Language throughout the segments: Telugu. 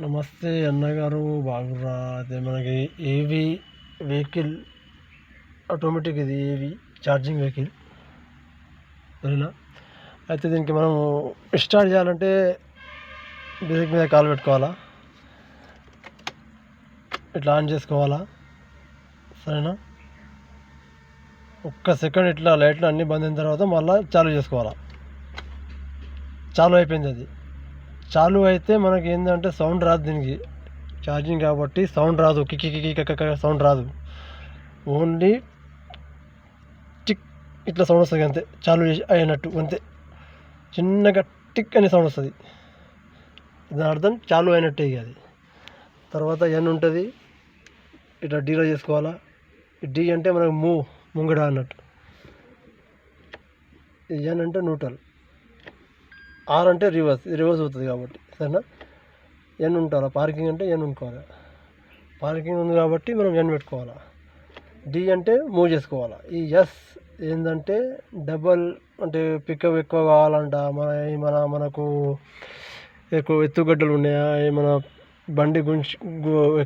నమస్తే అన్నగారు, బాగుర్రా? అదే మనకి ఏవి వెహికల్ ఆటోమేటిక్, ఇది ఏవి ఛార్జింగ్ వెహికల్ సరేనా. అయితే దీనికి మనం స్టార్ట్ చేయాలంటే బ్రేక్ మీద కాలు పెట్టుకోవాలా, ఇట్లా ఆన్ చేసుకోవాలా సరేనా. ఒక్క సెకండ్ ఇట్లా లైట్లు అన్నీ బంద్ అయిన తర్వాత మళ్ళీ చాలు చేసుకోవాలా. చాలు అయిపోయింది. అది చాలు అయితే మనకి ఏంటంటే సౌండ్ రాదు, దీనికి ఛార్జింగ్ కాబట్టి సౌండ్ రాదు, కికి సౌండ్ రాదు. ఓన్లీ టిక్ ఇట్లా సౌండ్ వస్తుంది అంతే, చాలు అయినట్టు అంతే. చిన్నగా టిక్ అనే సౌండ్ వస్తుంది, దాని అర్థం చాలు అయినట్టే. అది తర్వాత ఎన్ ఉంటుంది, ఇట్లా డీలో చేసుకోవాలా. డి అంటే మనకు ముంగడ అన్నట్టు, ఎన్ అంటే న్యూట్రల్, ఆర్ అంటే రివర్స్ అవుతుంది కాబట్టి సరేనా. ఎన్ ఉంటారా, పార్కింగ్ అంటే ఎన్ ఉంచుకోవాలి, పార్కింగ్ ఉంది కాబట్టి మనం ఎన్ పెట్టుకోవాలా. డి అంటే మూవ్ చేసుకోవాలా. ఈ ఎస్ ఏంటంటే డబల్, అంటే పికప్ ఎక్కువ కావాలంట, మనకు ఎక్కువ ఎత్తుగడ్డలు ఉన్నాయా, మన బండి గురించి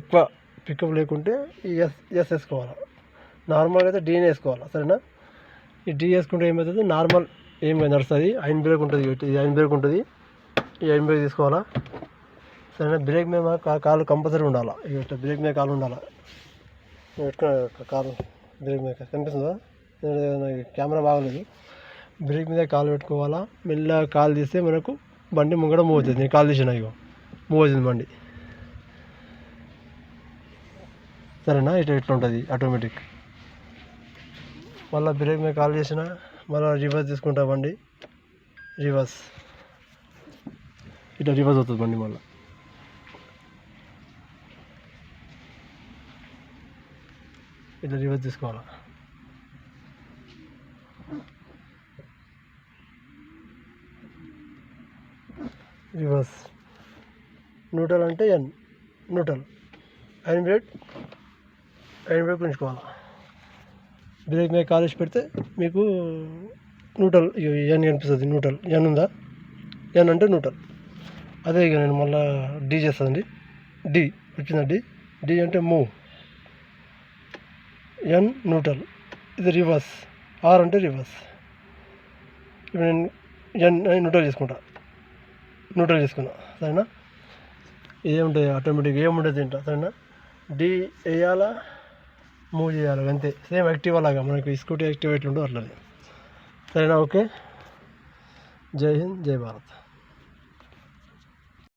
ఎక్కువ పికప్ లేకుంటే ఈ ఎస్ వేసుకోవాలి. నార్మల్గా అయితే డీని వేసుకోవాలి సరేనా. ఈ డీ వేసుకుంటే ఏమవుతుంది, నార్మల్ ఏం నడుస్తుంది. ఐన్ బ్రేక్ ఉంటుంది, ఇది ఐన్ బ్రేక్ ఉంటుంది, ఈ ఐన్ బ్రేక్ తీసుకోవాలా సరేనా. బ్రేక్ మీద కాలు కంపల్సరీ ఉండాలా, ఇట్లా బ్రేక్ మీద కాలు ఉండాలా. కాలు బ్రేక్ మీద కనిపిస్తుందా, కెమెరా బాగలేదు. బ్రేక్ మీద కాలు పెట్టుకోవాలా, మెల్లగా కాలు తీస్తే మనకు బండి ముంగడ మూవ్ అవుతుంది. నేను కాలు తీసిన ఇగో మూవ్ అవుతుంది బండి సరేనా. ఇట్లా ఉంటుంది ఆటోమేటిక్. మళ్ళీ బ్రేక్ మీద కాల్ చేసిన మళ్ళీ రివర్స్ తీసుకుంటా బండి, రివర్స్ ఇట్లా రివర్స్ అవుతుంది బండి. మళ్ళీ ఇట్లా రివర్స్ తీసుకోవాలా. రివర్స్ న్యూట్రల్ అంటే ఎన్ న్యూట్రల్, ఐన్ బ్రేక్ ఉంచుకోవాలా. బ్రేక్ మీద కాలేసి పెడితే మీకు న్యూట్రల్ ఎన్ కనిపిస్తుంది. న్యూట్రల్ ఎన్ ఉందా, ఎన్ అంటే న్యూట్రల్. అదే ఇక నేను మళ్ళీ డి చేస్తానండి. డి వచ్చిందా, డి అంటే మూవ్, ఎన్ న్యూట్రల్, ఇది రివర్స్, ఆర్ అంటే రివర్స్. ఇప్పుడు నేను ఎన్ న్యూట్రల్ చేసుకున్నా సరేనా. ఏముంటుంది ఆటోమేటిక్, ఏముంటుంది తింటా సరేనా. డి వేయాలా, మూవ్ చేయాలి అంతే. సేమ్ యాక్టివ్ లాగా మనకి స్కూటీ యాక్టివ్ ఎట్లుంటుందో అట్లా సరేనా. ఓకే, జై హింద్, జై భారత్.